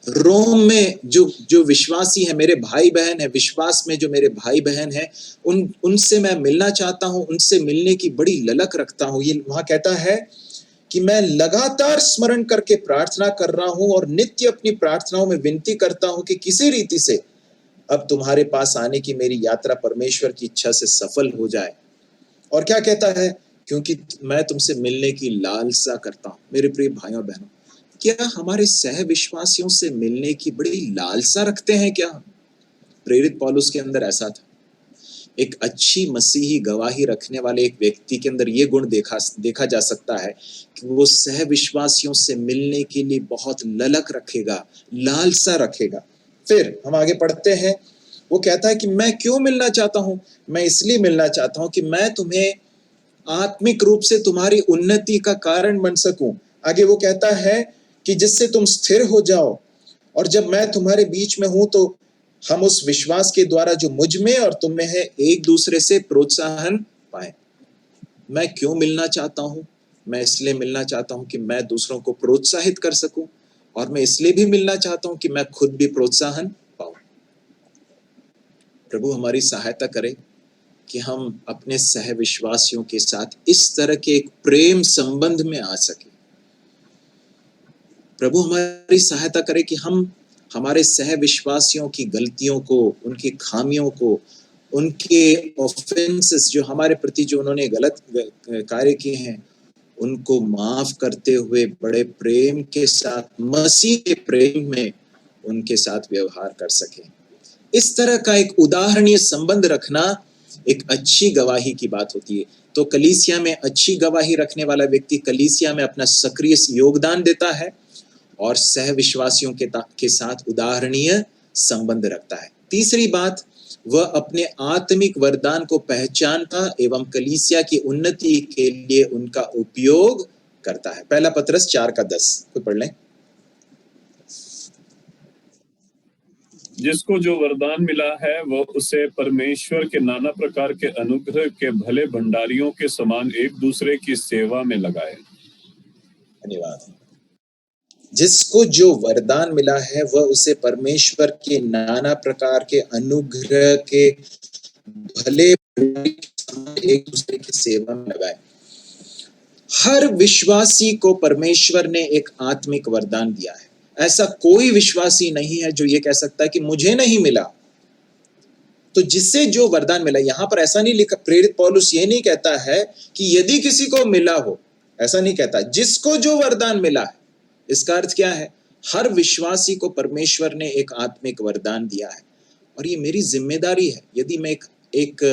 रोम में जो विश्वासी है, मेरे भाई बहन है, विश्वास में जो मेरे भाई बहन है, उनसे मैं मिलना चाहता हूं, उनसे मिलने की बड़ी ललक रखता हूं। ये वहां कहता है कि मैं लगातार स्मरण करके प्रार्थना कर रहा हूं और नित्य अपनी प्रार्थनाओं में विनती करता हूं कि किसी रीति से अब तुम्हारे पास आने की मेरी यात्रा परमेश्वर की इच्छा से सफल हो जाए। और क्या कहता है? क्योंकि मैं तुमसे मिलने की लालसा करता हूं। मेरे प्रिय भाइयों और बहनों, क्या हमारे सह विश्वासियों से मिलने की बड़ी लालसा रखते हैं क्या? प्रेरित पौलुस के अंदर ऐसा था। एक अच्छी मसीही गवाही रखने वाले एक व्यक्ति के अंदर ये गुण देखा जा सकता है कि वो सह विश्वासियों से मिलने के लिए बहुत ललक रखेगा, लालसा रखेगा। फिर हम आगे पढ़ते हैं, वो कहता है कि मैं क्यों मिलना चाहता हूं? मैं इसलिए मिलना चाहता हूं कि मैं तुम्हें आत्मिक रूप से तुम्हारी उन्नति का कारण बन सकूं। आगे वो कहता है कि जिससे तुम स्थिर हो जाओ, और जब मैं तुम्हारे बीच में हूं तो हम उस विश्वास के द्वारा जो मुझ में और तुम में है एक दूसरे से प्रोत्साहन पाए। मैं क्यों मिलना चाहता हूं? मैं इसलिए मिलना चाहता हूं कि मैं दूसरों को प्रोत्साहित कर सकूं, और मैं इसलिए भी मिलना चाहता हूं कि मैं खुद भी प्रोत्साहन पाऊं। प्रभु हमारी सहायता करे कि हम अपने सह विश्वासियों के साथ इस तरह के एक प्रेम संबंध में आ सके। प्रभु हमारी सहायता करे कि हम हमारे सह विश्वासियों की गलतियों को, उनकी खामियों को, उनके ऑफेंसेस, जो हमारे प्रति जो उन्होंने गलत कार्य किए हैं, उनको माफ करते हुए बड़े प्रेम के साथ, मसीह के प्रेम में उनके साथ व्यवहार कर सके। इस तरह का एक उदाहरणीय संबंध रखना एक अच्छी गवाही की बात होती है। तो कलीसिया में अच्छी गवाही रखने वाला व्यक्ति कलीसिया में अपना सक्रिय योगदान देता है और सह विश्वासियों के साथ उदाहरणीय संबंध रखता है। तीसरी बात, वह अपने आत्मिक वरदान को पहचानता एवं कलीसिया की उन्नति के लिए उनका उपयोग करता है। पहला पत्रस 4 का 10 को पढ़ लें। जिसको जो वरदान मिला है वह उसे परमेश्वर के नाना प्रकार के अनुग्रह के भले भंडारियों के समान एक दूसरे की सेवा में लगाए। धन्यवाद। जिसको जो वरदान मिला है वह उसे परमेश्वर के नाना प्रकार के अनुग्रह के भले भंडारी के समान एक दूसरे की सेवा में लगाए। हर विश्वासी को परमेश्वर ने एक आत्मिक वरदान दिया है। ऐसा कोई विश्वासी नहीं है जो ये कह सकता है कि मुझे नहीं मिला। तो जिससे जो वरदान मिला, यहां पर ऐसा नहीं लिखा, प्रेरित पौलुस ये नहीं कहता है कि यदि किसी को मिला हो, ऐसा नहीं कहता, जिसको जो वरदान मिला है। इसका अर्थ क्या है? हर विश्वासी को परमेश्वर ने एक आत्मिक वरदान दिया है और ये मेरी जिम्मेदारी है। यदि मैं एक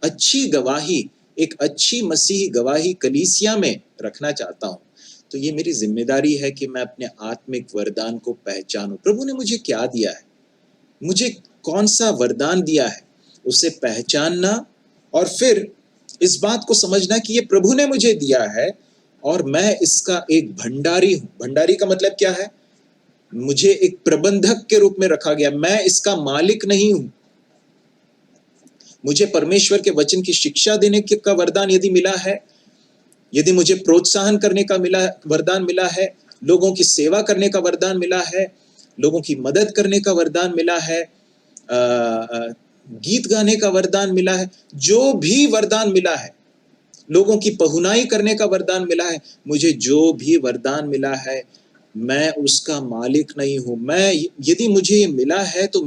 अच्छी गवाही, एक अच्छी मसीही गवाही कलीसिया में रखना चाहता हूं, तो ये मेरी जिम्मेदारी है कि मैं अपने आत्मिक वरदान को पहचानूं। प्रभु ने मुझे क्या दिया है, मुझे कौन सा वरदान दिया है, उसे पहचानना और फिर इस बात को समझना कि ये प्रभु ने मुझे दिया है और मैं इसका एक भंडारी हूं। भंडारी का मतलब क्या है? मुझे एक प्रबंधक के रूप में रखा गया, मैं इसका मालिक नहीं हूं। मुझे परमेश्वर के वचन की शिक्षा देने का वरदान यदि मिला है, यदि मुझे प्रोत्साहन करने का वरदान मिला है, लोगों की सेवा करने का वरदान मिला है, लोगों की मदद करने का वरदान मिला है, गीत गाने का वरदान मिला है, जो भी वरदान मिला है, लोगों की पहुनाई करने का वरदान मिला है, मुझे जो भी वरदान मिला है, मैं उसका मालिक नहीं हूं। मैं यदि मुझे ये मिला है तो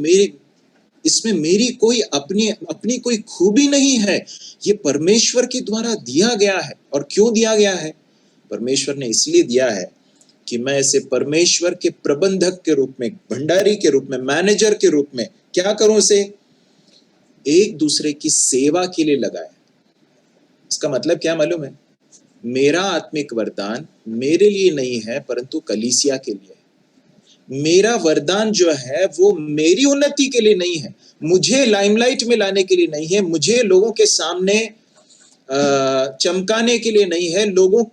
इसमें मेरी कोई अपनी कोई खूबी नहीं है, ये परमेश्वर के द्वारा दिया गया है। और क्यों दिया गया है? परमेश्वर ने इसलिए दिया है कि मैं इसे परमेश्वर के प्रबंधक के रूप में, भंडारी के रूप में, मैनेजर के रूप में क्या करूं? इसे एक दूसरे की सेवा के लिए लगाए। इसका मतलब क्या मालूम है? मेरा आत्मिक वरदान मेरे लिए नहीं है परंतु कलीसिया के लिए है। मेरा वरदान जो है वो मेरी उन्नति के लिए नहीं है, मुझे लाइमलाइट में लाने के लिए नहीं है, मुझे लोगों के सामने चमकाने के लिए नहीं है, लोगों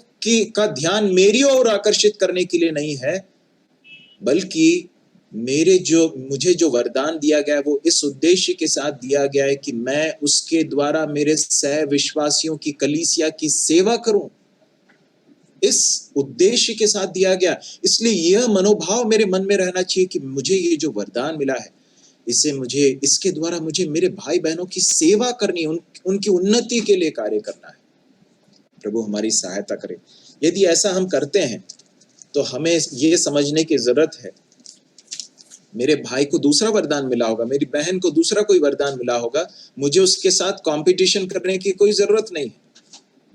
का ध्यान मेरी ओर आकर्षित करने के लिए नहीं है, बल्कि मुझे जो वरदान दिया गया है वो इस उद्देश्य के साथ दिया गया है कि मैं उसके द्वारा मेरे सह विश्वासियों की कलीसिया की सेवा करूं। इस उद्देश्य के साथ दिया गया। इसलिए यह मनोभाव मेरे मन में रहना चाहिए कि मुझे ये जो वरदान मिला है, इसके द्वारा मुझे मेरे भाई बहनों की सेवा करनी, उनकी उन्नति के लिए कार्य करना है। प्रभु हमारी सहायता करे। यदि ऐसा हम करते हैं तो हमें ये समझने की जरूरत है, मेरे भाई को दूसरा वरदान मिला होगा, मेरी बहन को दूसरा कोई वरदान मिला होगा, मुझे उसके साथ कंपटीशन करने की कोई जरूरत नहीं है।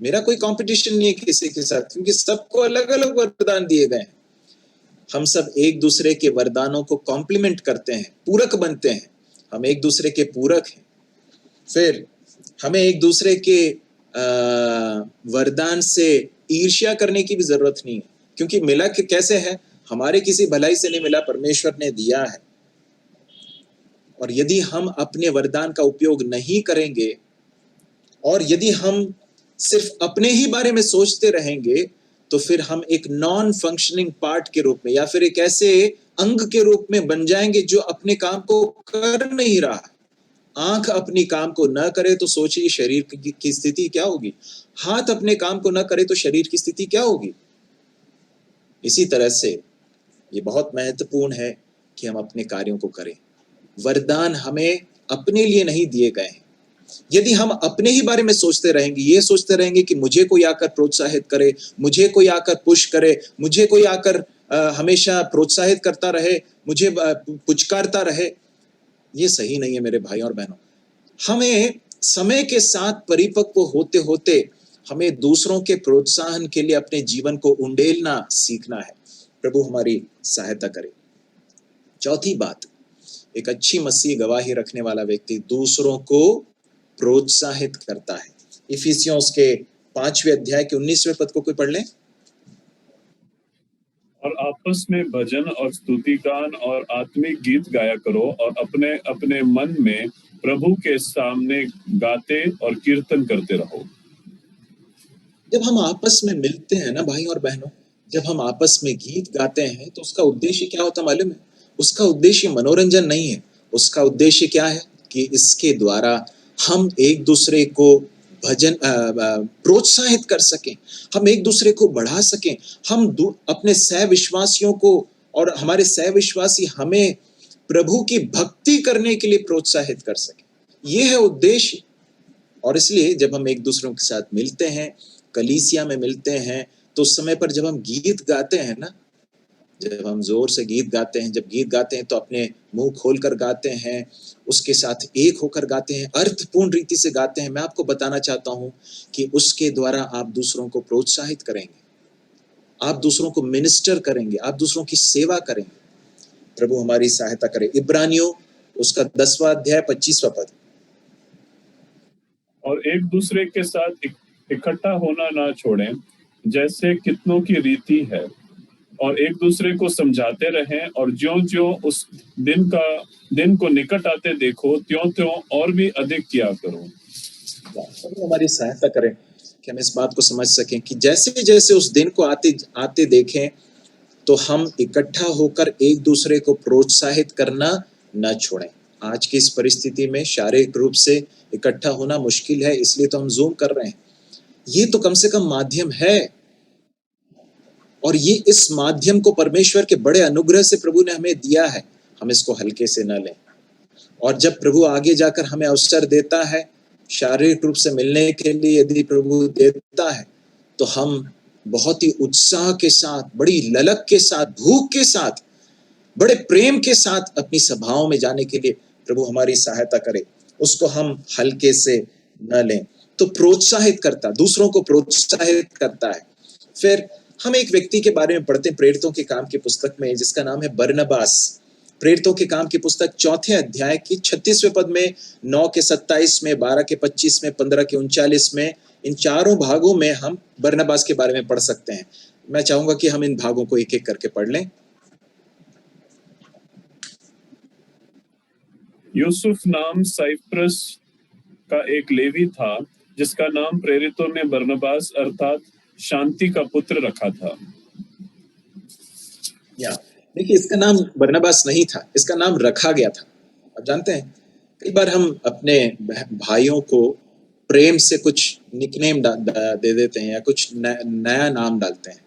मेरा कोई कंपटीशन नहीं है किसी के साथ, क्योंकि सबको अलग अलग वरदान दिए गए हैं। हम सब एक दूसरे के वरदानों को कॉम्प्लीमेंट करते हैं, पूरक बनते हैं। हम एक दूसरे के पूरक हैं। फिर हमें एक दूसरे के वरदान से ईर्ष्या करने की भी जरूरत नहीं है, क्योंकि मिला कि कैसे है, हमारे किसी भलाई से नहीं मिला, परमेश्वर ने दिया है। और यदि हम अपने वरदान का उपयोग नहीं करेंगे और यदि हम सिर्फ अपने ही बारे में सोचते रहेंगे, तो फिर हम एक नॉन फंक्शनिंग पार्ट के रूप में या फिर एक ऐसे अंग के रूप में बन जाएंगे जो अपने काम को कर नहीं रहा। आंख अपनी काम को न करे तो सोचिए शरीर की स्थिति क्या होगी। हाथ अपने काम को न करे तो शरीर की स्थिति क्या होगी। इसी तरह से ये बहुत महत्वपूर्ण है कि हम अपने कार्यों को करें। वरदान हमें अपने लिए नहीं दिए गए हैं। यदि हम अपने ही बारे में सोचते रहेंगे, ये सोचते रहेंगे कि मुझे कोई आकर प्रोत्साहित करे, मुझे कोई आकर पुश करे, मुझे कोई आकर हमेशा प्रोत्साहित करता रहे, मुझे पुचकारता रहे, ये सही नहीं है मेरे भाई और बहनों। हमें समय के साथ परिपक्व होते होते हमें दूसरों के प्रोत्साहन के लिए अपने जीवन को उंडेलना सीखना है। प्रभु हमारी सहायता करे। चौथी बात, एक अच्छी मसीह गवाही रखने वाला व्यक्ति दूसरों को प्रोत्साहित करता है। इफिसियों के 5वें अध्याय के 19वें पद को कोई पढ़ ले। और आपस में भजन और स्तुति गान और आत्मिक गीत गाया करो और अपने अपने मन में प्रभु के सामने गाते और कीर्तन करते रहो। जब हम आपस में मिलते हैं ना भाई और बहनों, जब हम आपस में गीत गाते हैं तो उसका उद्देश्य क्या होता मालूम है? उसका उद्देश्य मनोरंजन नहीं है, उसका उद्देश्य क्या है कि इसके द्वारा हम एक दूसरे को प्रोत्साहित कर सकें, हम एक दूसरे को बढ़ा सकें, हम अपने सह विश्वासियों को और हमारे सह विश्वासी हमें प्रभु की भक्ति करने के लिए प्रोत्साहित कर सकें। ये है उद्देश्य। और इसलिए जब हम एक दूसरों के साथ मिलते हैं, कलीसिया में मिलते हैं, तो उस समय पर जब हम गीत गाते हैं ना, जब हम जोर से गीत गाते हैं, जब गीत गाते हैं तो अपने मुंह खोलकर गाते हैं, उसके साथ एक होकर गाते हैं, अर्थपूर्ण रीति से गाते हैं। मैं आपको बताना चाहता हूं कि उसके द्वारा आप दूसरों को प्रोत्साहित करेंगे, आप दूसरों को मिनिस्टर करेंगे, आप दूसरों की सेवा करेंगे। प्रभु हमारी सहायता करे। इब्रानियों उसका 10वां अध्याय 25वां पद। और एक दूसरे के साथ इकट्ठा होना ना छोड़ें, जैसे कितनों की रीति है, और एक दूसरे को समझाते रहें, और ज्यों-ज्यों उस दिन को निकट आते देखो, त्यों-त्यों और भी अधिक किया करो। प्रभु हमारी सहायता करें कि हम इस बात को समझ सकें कि जैसे जैसे उस दिन को आते देखें, तो हम इकट्ठा होकर एक दूसरे को प्रोत्साहित करना न छोड़ें। आज की इस परिस्थिति में शारीरिक रूप से इकट्ठा होना मुश्किल है, इसलिए तो हम जूम कर रहे हैं। ये तो कम से कम माध्यम है, और ये इस माध्यम को परमेश्वर के बड़े अनुग्रह से प्रभु ने हमें दिया है, हम इसको हल्के से न लें। और जब प्रभु आगे जाकर हमें अवसर देता है शारीरिक रूप से मिलने के लिए, यदि प्रभु देता है, तो हम बहुत ही उत्साह के साथ, बड़ी ललक के साथ, भूख के साथ, बड़े प्रेम के साथ अपनी सभाओं में जाने के लिए प्रभु हमारी सहायता करे। उसको हम हल्के से न लें। तो प्रोत्साहित करता, दूसरों को प्रोत्साहित करता है। फिर हम एक व्यक्ति के बारे में पढ़ते हैं प्रेरितों के काम की पुस्तक में, जिसका नाम है बरनबास। प्रेरितों के काम की पुस्तक 4 अध्याय की 36वें पद में, 9 के 27 में, 12 के 25 में, 15 के 39 में, इन चारों भागों में हम बरनबास के बारे में पढ़ सकते हैं। मैं चाहूंगा कि हम इन भागों को एक एक करके पढ़ लें। यूसुफ नाम साइप्रस का एक लेवी था, जिसका नाम प्रेरितों ने बरनबास अर्थात शांति का पुत्र रखा था। देखिए, इसका नाम बरनबास नहीं था, इसका नाम रखा गया था। आप जानते हैं, कई बार हम अपने भाइयों को प्रेम से कुछ निकनेम दे देते हैं या कुछ नया नाम डालते हैं।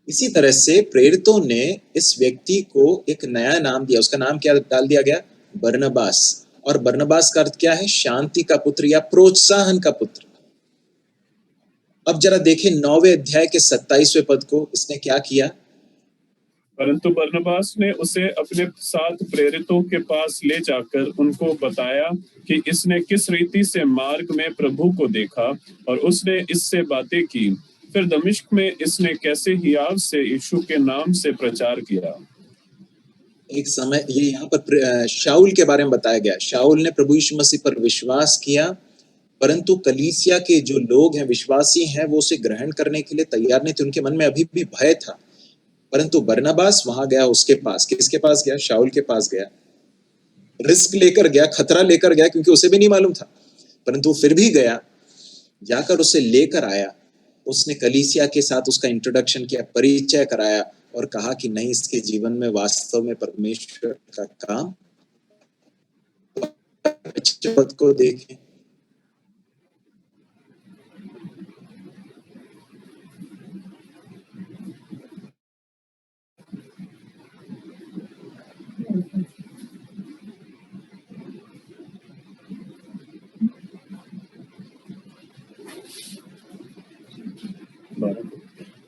इसी तरह से प्रेरितों ने इस व्यक्ति को एक नया नाम दिया। उसका नाम क्या डाल दिया गया? बरनबास। और बरनबास का अर्थ क्या है? शांति का पुत्र या प्रोत्साहन का पुत्र। अब जरा देखें 9वें अध्याय के 27वें पद को, इसने क्या किया? परंतु बरनबास ने उसे अपने साथ प्रेरितों के पास ले जाकर उनको बताया कि इसने किस रीति से मार्ग में प्रभु को देखा, और उसने इससे बातें की। फिर दमिश्क में इसने कैसे हियाव से यीशु के नाम से प्रचार किया। एक समय ये यहाँ पर शाऊल के बारे में बताया गया। शाऊल ने प्रभु यीशु मसीह पर विश्वास किया, परंतु कलीसिया के जो लोग हैं, विश्वासी हैं, वो उसे ग्रहण करने के लिए तैयार नहीं थे। उनके मन में अभी भी भय था। परंतु बरनबास वहां गया, उसके पास। किसके पास गया? शाऊल के पास गया। रिस्क लेकर गया, खतरा लेकर गया, क्योंकि उसे भी नहीं मालूम था, परंतु फिर भी गया। जाकर उसे लेकर आया। उसने कलीसिया के साथ उसका इंट्रोडक्शन किया, परिचय कराया, और कहा कि नहीं, इसके जीवन में वास्तव में परमेश्वर का काम। पद को देखें।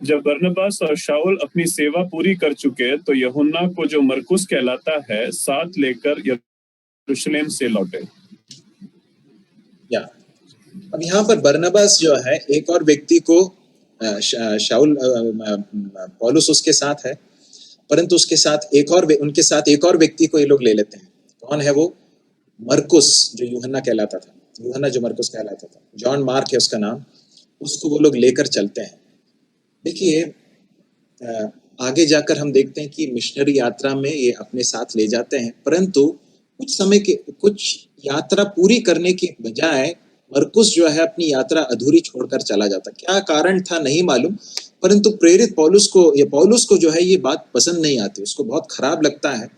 जब बरनबास और शाऊल अपनी सेवा पूरी कर चुके, तो यूहन्ना को, जो मरकुस कहलाता है, साथ लेकर यरूशलेम से लौटे। अब यहाँ पर बरनबास जो है, एक और व्यक्ति को, शाऊल, पौलुस उसके साथ है, परंतु उसके साथ उनके साथ एक और व्यक्ति को ये लोग ले लेते हैं। कौन है वो? मरकुस, जो यूहन्ना कहलाता था। यूहन्ना जो मरकुस कहलाता था, जॉन मार्क है उसका नाम। उसको वो लोग लेकर चलते हैं। देखिए, आगे जाकर हम देखते हैं कि मिशनरी यात्रा में ये अपने साथ ले जाते हैं, परंतु कुछ यात्रा पूरी करने के बजाय मरकुस जो है अपनी यात्रा अधूरी छोड़कर चला जाता। क्या कारण था नहीं मालूम, परंतु प्रेरित पौलुस को जो है ये बात पसंद नहीं आती, उसको बहुत खराब लगता है।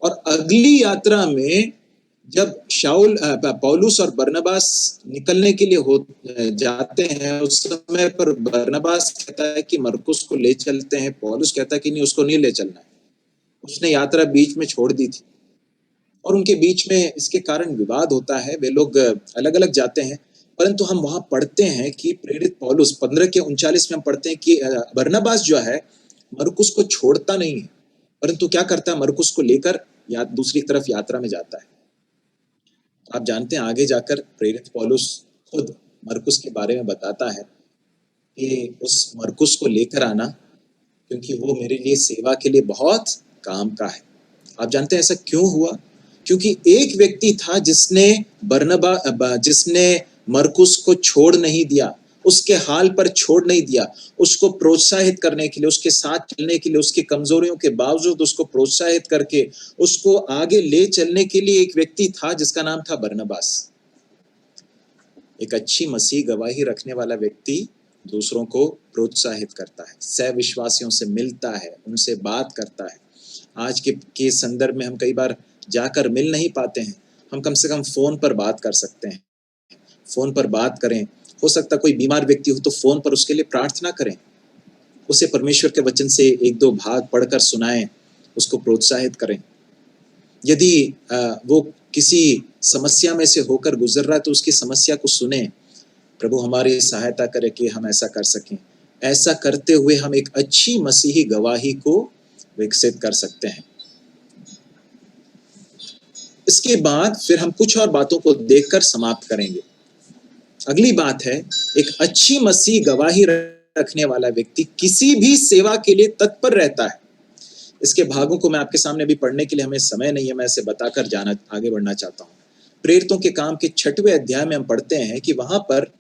और अगली यात्रा में जब पौलुस और बरनबास निकलने के लिए जाते हैं, उस समय पर बरनबास कहता है कि मरकुस को ले चलते हैं, पौलुस कहता है कि नहीं, उसको नहीं ले चलना है। उसने यात्रा बीच में छोड़ दी थी और उनके बीच में इसके कारण विवाद होता है। वे लोग अलग अलग जाते हैं, परंतु हम वहां पढ़ते हैं कि प्रेरित पौलुस 15 के 39 में हम पढ़ते हैं कि बरनबास जो है मरकुस को छोड़ता नहीं है, परंतु क्या करता है, मरकुस को लेकर या दूसरी तरफ यात्रा में जाता है। आप जानते हैं आगे जाकर प्रेरित पौलुस खुद मरकुस के बारे में बताता है कि उस मरकुस को लेकर आना, क्योंकि वो मेरे लिए सेवा के लिए बहुत काम का है। आप जानते हैं ऐसा क्यों हुआ? क्योंकि एक व्यक्ति था जिसने मरकुस को छोड़ नहीं दिया, उसके हाल पर छोड़ नहीं दिया, उसको प्रोत्साहित करने के लिए, उसके साथ चलने के लिए, उसकी कमजोरियों के बावजूद उसको प्रोत्साहित करके उसको आगे ले चलने के लिए एक व्यक्ति था जिसका नाम था बरनबास। एक अच्छी मसीह गवाही रखने वाला व्यक्ति दूसरों को प्रोत्साहित करता है, सह विश्वासियों से मिलता है, उनसे बात करता है। आज के संदर्भ में हम कई बार जाकर मिल नहीं पाते हैं, हम कम से कम फोन पर बात कर सकते हैं। फोन पर बात करें, हो सकता कोई बीमार व्यक्ति हो तो फोन पर उसके लिए प्रार्थना करें, उसे परमेश्वर के वचन से 1-2 भाग पढ़कर सुनाएं, उसको प्रोत्साहित करें। यदि वो किसी समस्या में से होकर गुजर रहा है तो उसकी समस्या को सुने। प्रभु हमारी सहायता करे कि हम ऐसा कर सकें। ऐसा करते हुए हम एक अच्छी मसीही गवाही को विकसित कर सकते हैं। इसके बाद फिर हम कुछ और बातों को देखकर समाप्त करेंगे। अगली बात है, एक अच्छी मसीह गवाही रखने वाला व्यक्ति किसी भी सेवा के लिए तत्पर रहता है। इसके भागों को मैं आपके सामने अभी पढ़ने के लिए हमें समय नहीं है, मैं इसे बताकर आगे बढ़ना चाहता हूँ। प्रेरितों के काम के 6वें अध्याय में हम पढ़ते हैं कि वहां पर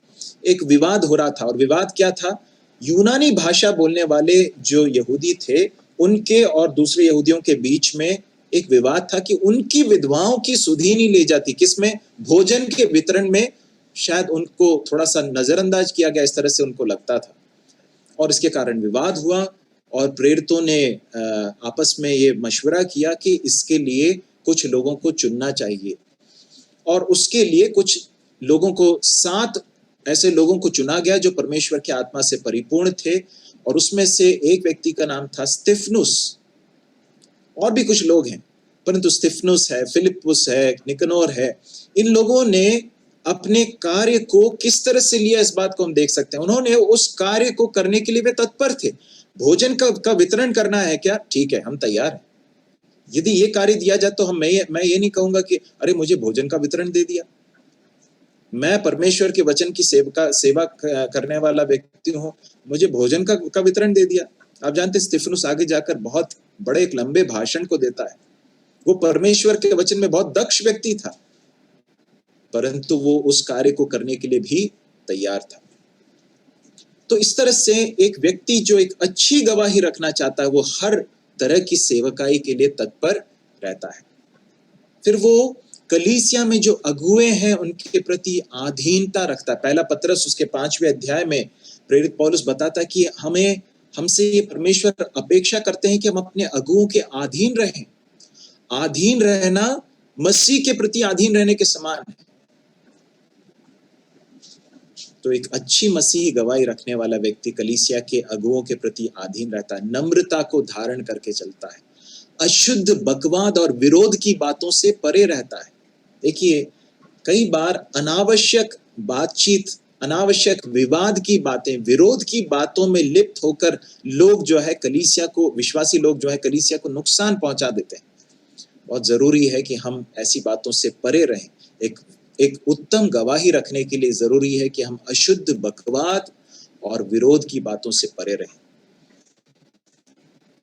एक विवाद हो रहा था, और विवाद क्या था? यूनानी भाषा बोलने वाले जो यहूदी थे, उनके और दूसरे यहूदियों के बीच में एक विवाद था कि उनकी विधवाओं की सुधि नहीं ली जाती। किसमें? भोजन के वितरण में शायद उनको थोड़ा सा नजरअंदाज किया गया, इस तरह से उनको लगता था, और इसके कारण विवाद हुआ। और प्रेरितों ने आपस में ये मशवरा किया कि इसके लिए कुछ लोगों को चुनना चाहिए, और उसके लिए कुछ लोगों को 7 ऐसे लोगों को चुना गया जो परमेश्वर की आत्मा से परिपूर्ण थे, और उसमें से एक व्यक्ति का नाम था स्तिफनुस। और भी कुछ लोग हैं, परंतु स्तिफनुस है, फिलिपुस है, निकनोर है। इन लोगों ने अपने कार्य को किस तरह से लिया, इस बात को हम देख सकते हैं। उन्होंने उस कार्य को करने के लिए वे तत्पर थे। भोजन का वितरण करना है क्या? ठीक है, हम तैयार हैं। यदि ये कार्य दिया जाए तो मैं ये नहीं कहूंगा कि अरे मुझे भोजन का वितरण दे दिया। मैं परमेश्वर के वचन की सेवा करने वाला व्यक्ति हूँ, मुझे भोजन का वितरण दे दिया। आप जानते हैं स्तिफनुस आगे जाकर बहुत बड़े एक लंबे भाषण को देता है। वो परमेश्वर के वचन में बहुत दक्ष व्यक्ति था, परंतु वो उस कार्य को करने के लिए भी तैयार था। तो इस तरह से एक व्यक्ति जो एक अच्छी गवाही रखना चाहता है, वो हर तरह की सेवकाई के लिए तत्पर रहता है। फिर वो कलीसिया में जो अगुए हैं उनके प्रति अधीनता रखता है। पहला पत्रस उसके 5वें अध्याय में प्रेरित पौलुस बताता है कि हमसे ये परमेश्वर अपेक्षा करते हैं कि हम अपने अगुओं के अधीन रहें। अधीन रहना मसीह के प्रति अधीन रहने के समान है। तो एक अच्छी मसीही गवाही रखने वाला व्यक्ति कलीसिया के अगुओं के प्रति अधीन रहता है, नम्रता को धारण करके चलता है, अशुद्ध बकवाद और विरोध की बातों से परे रहता है। देखिए, कई बार अनावश्यक बातचीत, अनावश्यक विवाद की बातें, विरोध की बातों में लिप्त होकर लोग जो है कलीसिया को, विश्वासी लोग जो है कलीसिया को नुकसान पहुंचा देते हैं। बहुत जरूरी है कि हम ऐसी बातों से परे रहें। एक उत्तम गवाही रखने के लिए जरूरी है कि हम अशुद्ध बकवाद और विरोध की बातों से परे रहें।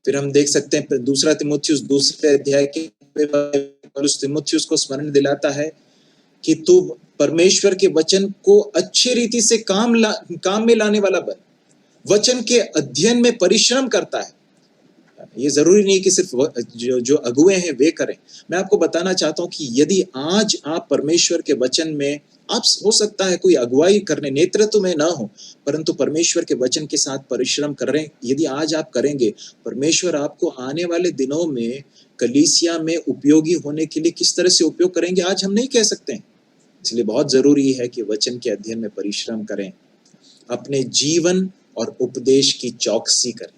फिर हम देख सकते हैं दूसरा तिमुथियुस 2 अध्याय के पौलुस तिमुथियुस को स्मरण दिलाता है कि तू परमेश्वर के वचन को अच्छी रीति से काम में लाने वाला बन, वचन के अध्ययन में परिश्रम करता है। ये जरूरी नहीं कि सिर्फ जो अगुए हैं वे करें। मैं आपको बताना चाहता हूँ कि यदि आज आप परमेश्वर के वचन में, आप हो सकता है कोई अगुवाई करने नेतृत्व में ना हो, परंतु परमेश्वर के वचन के साथ परिश्रम कर रहे हैं, यदि आज आप करेंगे, परमेश्वर आपको आने वाले दिनों में कलीसिया में उपयोगी होने के लिए किस तरह से उपयोग करेंगे आज हम नहीं कह सकते हैं। इसलिए बहुत जरूरी है कि वचन के अध्ययन में परिश्रम करें, अपने जीवन और उपदेश की चौकसी करें।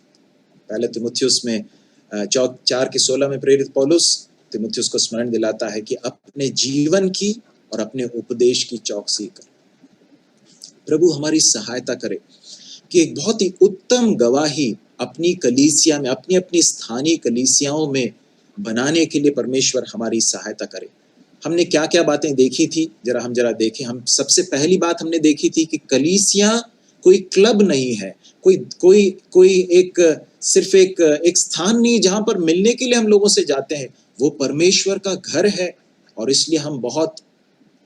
पहले तिमुथियुस में 4:16 में प्रेरित पौलुस तिमुथियुस को स्मरण दिलाता है कि अपने जीवन की और अपने उपदेश की चौकसी कर। प्रभु हमारी सहायता करे कि एक बहुत ही उत्तम गवाही अपनी कलीसिया में, अपनी अपनी स्थानीय कलीसियाओं में बनाने के लिए परमेश्वर हमारी सहायता करे। हमने क्या क्या बातें देखी थी, हम जरा देखें। हम सबसे पहली बात हमने देखी थी कि कलीसिया कोई क्लब नहीं है, कोई एक सिर्फ एक स्थान नहीं जहां पर मिलने के लिए हम लोगों से जाते हैं। वो परमेश्वर का घर है और इसलिए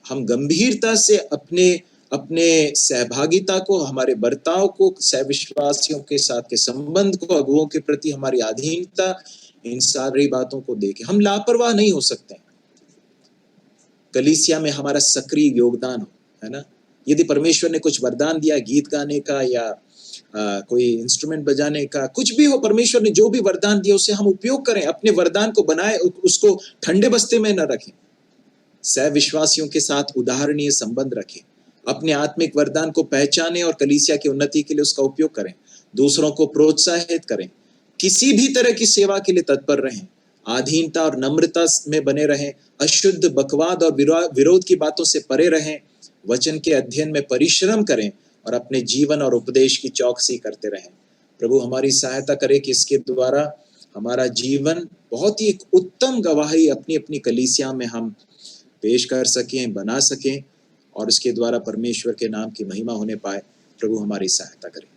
हम गंभीरता से अपने सहभागिता को, हमारे बर्ताव को, सहविश्वासियों के साथ के संबंध को, अगुओं के प्रति हमारी अधीनता, इन सारी बातों को देखें। हम लापरवाह नहीं हो सकते। कलीसिया में हमारा सक्रिय योगदान हो, है ना। यदि परमेश्वर ने कुछ वरदान दिया, गीत गाने का या कोई इंस्ट्रूमेंट बजाने का, कुछ भी हो, परमेश्वर ने जो भी वरदान दिया उसे हम उपयोग करें। अपने वरदान को बनाए, उसको ठंडे बस्ते में न रखें। सह विश्वासियों के साथ उदाहरणीय संबंध रखें। अपने आत्मिक वरदान को पहचानें और कलीसिया की उन्नति के लिए उसका उपयोग करें। दूसरों को प्रोत्साहित करें। किसी भी तरह की सेवा के लिए तत्पर रहें। आधीनता और नम्रता में बने रहें। अशुद्ध, बकवाद और विरोध की बातों से परे रहें। वचन के अध्ययन में परिश्रम करें और अपने जीवन और उपदेश की चौकसी करते रहें। प्रभु हमारी सहायता करे कि इसके द्वारा हमारा जीवन बहुत ही एक उत्तम गवाही अपनी अपनी कलीसिया में हम पेश कर सकें, बना सकें और इसके द्वारा परमेश्वर के नाम की महिमा होने पाए। प्रभु हमारी सहायता करें।